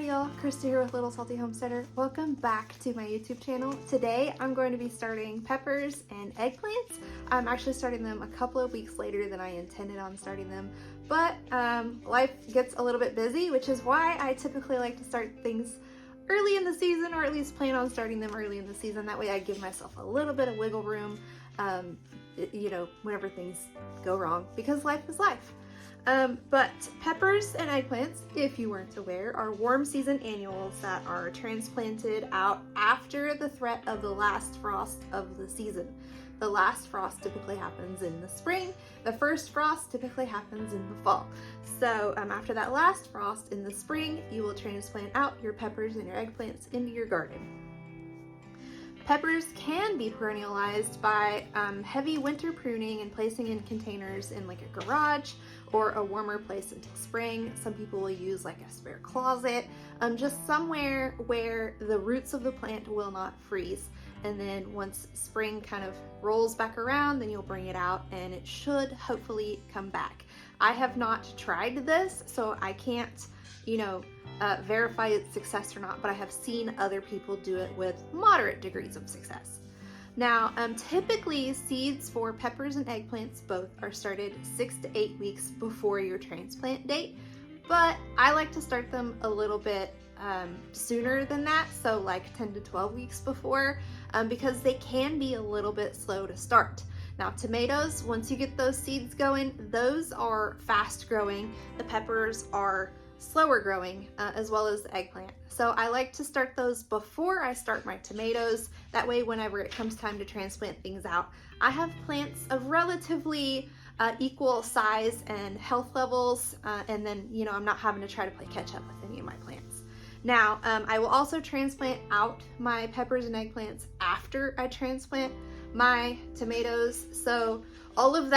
Howdy y'all, Christi here with Little Salty Homesteader. Welcome back to my YouTube channel. Today I'm going to be starting peppers and eggplants. I'm actually starting them a couple of weeks later than I intended on starting them, but life gets a little bit busy, which is why I typically like to start things early in the season, or at least plan on starting them early in the season. That way I give myself a little bit of wiggle room, whenever things go wrong, because life is life. But peppers and eggplants, if you weren't aware, are warm season annuals that are transplanted out after the threat of the last frost of the season. The last frost typically happens in the spring. The first frost typically happens in the fall. So after that last frost in the spring, you will transplant out your peppers and your eggplants into your garden. Peppers can be perennialized by heavy winter pruning and placing in containers in like a garage or a warmer place until spring. Some people will use like a spare closet, just somewhere where the roots of the plant will not freeze. And then once spring kind of rolls back around, then you'll bring it out and it should hopefully come back. I have not tried this, so I can't, verify its success or not, but I have seen other people do it with moderate degrees of success. Now, typically seeds for peppers and eggplants both are started 6 to 8 weeks before your transplant date, but I like to start them a little bit sooner than that, so like 10 to 12 weeks before, because they can be a little bit slow to start. Now, tomatoes, once you get those seeds going, those are fast growing. The peppers are slower growing, as well as the eggplant. So I like to start those before I start my tomatoes. That way, whenever it comes time to transplant things out, I have plants of relatively equal size and health levels, and then, I'm not having to try to play catch up with any of my plants. Now, I will also transplant out my peppers and eggplants after I transplant my tomatoes. So all of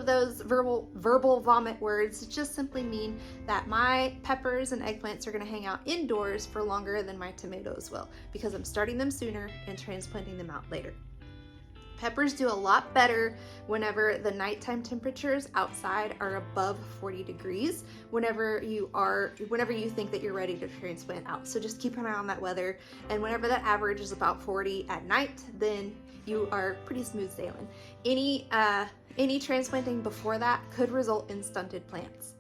those verbal vomit words just simply mean that my peppers and eggplants are going to hang out indoors for longer than my tomatoes will, because I'm starting them sooner and transplanting them out later. Peppers do a lot better whenever the nighttime temperatures outside are above 40 degrees, whenever you think that you're ready to transplant out. So just keep an eye on that weather, and whenever that average is about 40 at night, then you are pretty smooth sailing. Any transplanting before that could result in stunted plants.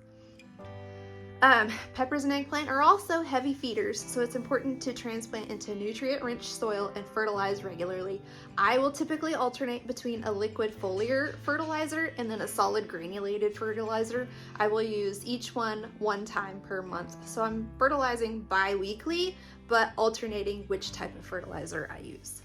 Peppers and eggplant are also heavy feeders, so it's important to transplant into nutrient-rich soil and fertilize regularly. I will typically alternate between a liquid foliar fertilizer and then a solid granulated fertilizer. I will use each one time per month. So I'm fertilizing bi-weekly, but alternating which type of fertilizer I use.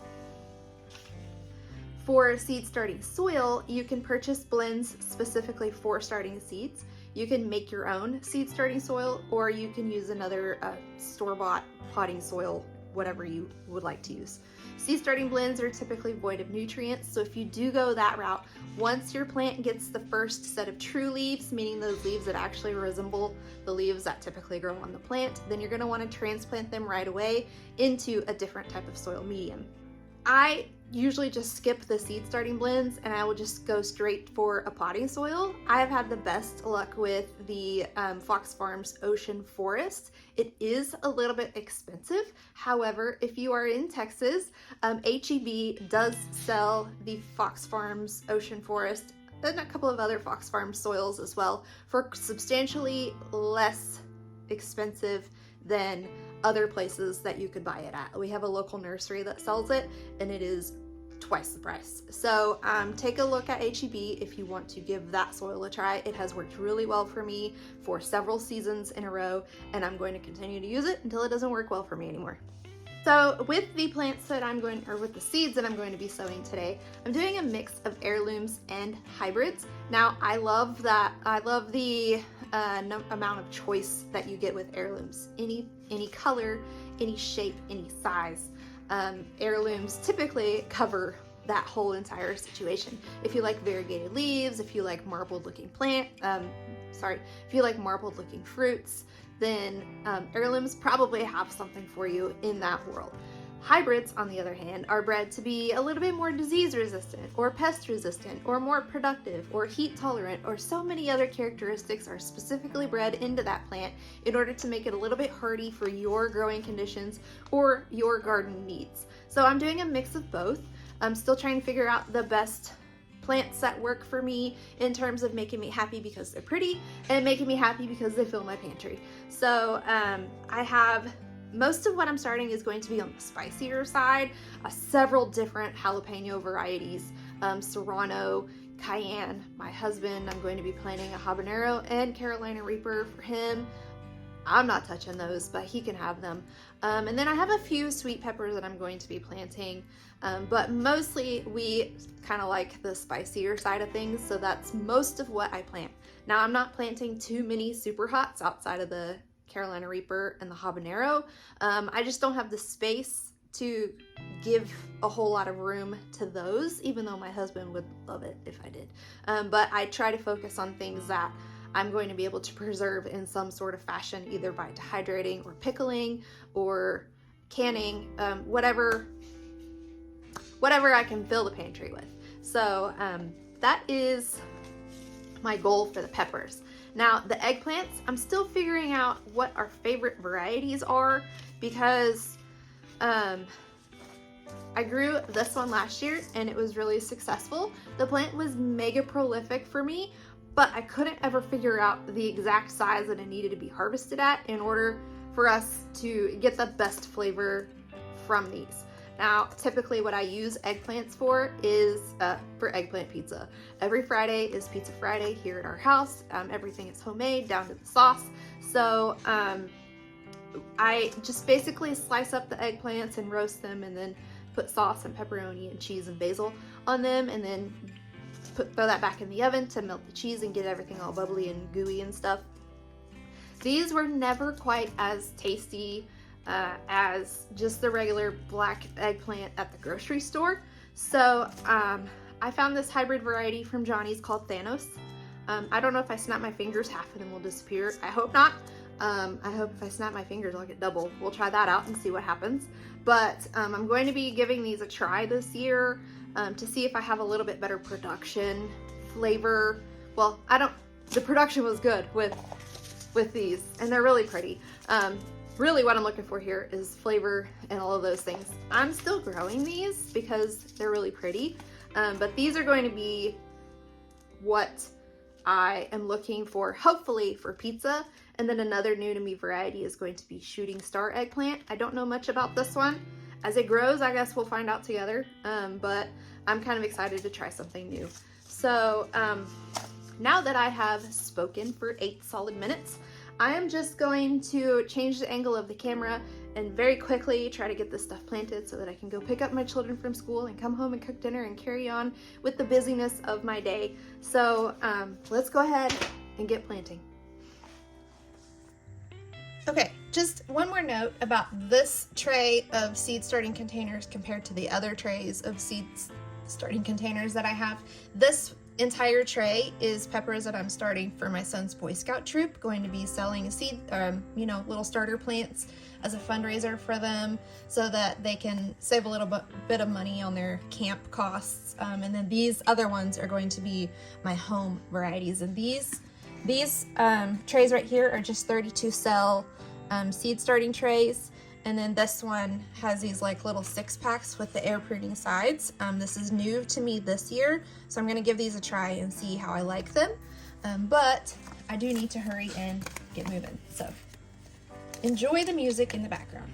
For seed starting soil, you can purchase blends specifically for starting seeds. You can make your own seed starting soil, or you can use another store-bought potting soil, whatever you would like to use. Seed starting blends are typically void of nutrients, so if you do go that route, once your plant gets the first set of true leaves, meaning those leaves that actually resemble the leaves that typically grow on the plant, then you're going to want to transplant them right away into a different type of soil medium. I usually just skip the seed starting blends and I will just go straight for a potting soil. I have had the best luck with the Fox Farms Ocean Forest. It is a little bit expensive. However, if you are in Texas, HEB does sell the Fox Farms Ocean Forest and a couple of other Fox Farms soils as well for substantially less expensive than other places that you could buy it at. We have a local nursery that sells it and it is twice the price. So take a look at HEB if you want to give that soil a try. It has worked really well for me for several seasons in a row, and I'm going to continue to use it until it doesn't work well for me anymore. So with the plants that with the seeds that I'm going to be sowing today, I'm doing a mix of heirlooms and hybrids. Now I love that. I love the amount of choice that you get with heirlooms. Any color, any shape, any size. Heirlooms typically cover that whole entire situation. If you like variegated leaves, if you like marbled looking if you like marbled looking fruits, then heirlooms probably have something for you in that world. Hybrids, on the other hand, are bred to be a little bit more disease resistant or pest resistant or more productive or heat tolerant, or so many other characteristics are specifically bred into that plant in order to make it a little bit hardy for your growing conditions or your garden needs. So I'm doing a mix of both. I'm still trying to figure out the best plants that work for me in terms of making me happy because they're pretty and making me happy because they fill my pantry. So I have most of what I'm starting is going to be on the spicier side, several different jalapeno varieties, serrano, cayenne. My husband, I'm going to be planting a habanero and Carolina Reaper for him. I'm not touching those, but he can have them. And then I have a few sweet peppers that I'm going to be planting, but mostly we kind of like the spicier side of things, so that's most of what I plant. Now, I'm not planting too many super hots outside of the Carolina Reaper and the habanero. I just don't have the space to give a whole lot of room to those, even though my husband would love it if I did. But I try to focus on things that I'm going to be able to preserve in some sort of fashion, either by dehydrating or pickling or canning, whatever I can fill the pantry with. So that is my goal for the peppers. Now, the eggplants, I'm still figuring out what our favorite varieties are, because I grew this one last year and it was really successful. The plant was mega prolific for me, but I couldn't ever figure out the exact size that it needed to be harvested at in order for us to get the best flavor from these. Now, typically what I use eggplants for is for eggplant pizza. Every Friday is Pizza Friday here at our house. Everything is homemade down to the sauce. So I just basically slice up the eggplants and roast them, and then put sauce and pepperoni and cheese and basil on them, and then throw that back in the oven to melt the cheese and get everything all bubbly and gooey and stuff. These were never quite as tasty as just the regular black eggplant at the grocery store. So I found this hybrid variety from Johnny's called Thanos. I don't know if I snap my fingers, half of them will disappear. I hope not. I hope if I snap my fingers, I'll get double. We'll try that out and see what happens. But I'm going to be giving these a try this year to see if I have a little bit better production, flavor. Well, the production was good with these, and they're really pretty. Really what I'm looking for here is flavor and all of those things. I'm still growing these because they're really pretty, but these are going to be what I am looking for, hopefully, for pizza. And then another new to me variety is going to be shooting star eggplant. I don't know much about this one. As it grows, I guess we'll find out together, but I'm kind of excited to try something new. So now that I have spoken for 8 solid minutes, I am just going to change the angle of the camera and very quickly try to get this stuff planted so that I can go pick up my children from school and come home and cook dinner and carry on with the busyness of my day. So let's go ahead and get planting. Okay, just one more note about this tray of seed starting containers compared to the other trays of seed starting containers that I have. This entire tray is peppers that I'm starting for my son's Boy Scout troop, going to be selling seed, little starter plants as a fundraiser for them so that they can save a little bit of money on their camp costs. And then these other ones are going to be my home varieties. And these trays right here are just 32 cell seed starting trays. And then this one has these like little 6-packs with the air pruning sides. This is new to me this year, so I'm gonna give these a try and see how I like them. But I do need to hurry and get moving. So enjoy the music in the background.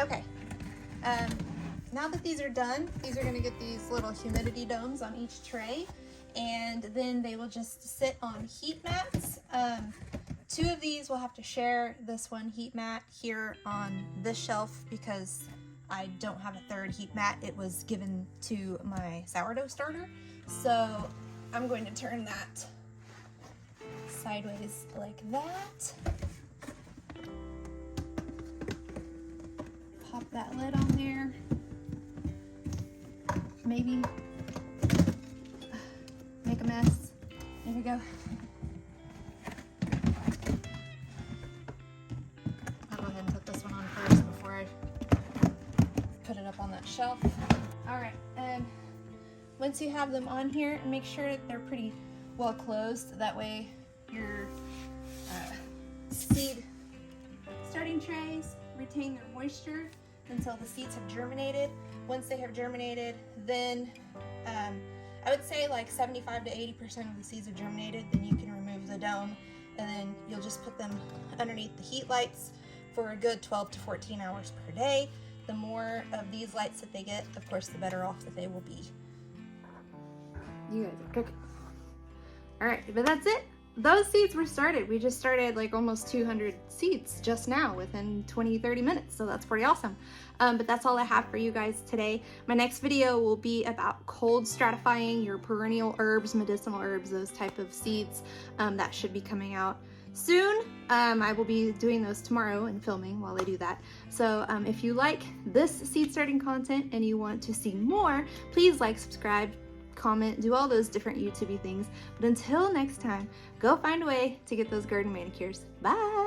Okay. Now that these are done, these are going to get these little humidity domes on each tray, and then they will just sit on heat mats. 2 of these will have to share this one heat mat here on this shelf because I don't have a 3rd heat mat. It was given to my sourdough starter. So I'm going to turn that sideways like that. Pop that lid on there. Maybe make a mess. There we go. I'll go ahead and put this one on first before I put it up on that shelf. All right, and once you have them on here, make sure that they're pretty well closed. That way your seed starting trays retain their moisture until the seeds have germinated. Once they have germinated, then I would say like 75 to 80% of the seeds have germinated. Then you can remove the dome, and then you'll just put them underneath the heat lights for a good 12 to 14 hours per day. The more of these lights that they get, of course, the better off that they will be. You guys are cooking. All right, but that's it. Those seeds were started. We just started like almost 200 seeds just now within 20-30 minutes, so that's pretty awesome. But that's all I have for you guys today. My next video will be about cold stratifying your perennial herbs, medicinal herbs, those type of seeds. That should be coming out soon. I will be doing those tomorrow and filming while I do that. So if you like this seed starting content and you want to see more, please like, subscribe, comment, do all those different YouTube-y things. But until next time, go find a way to get those garden manicures. Bye!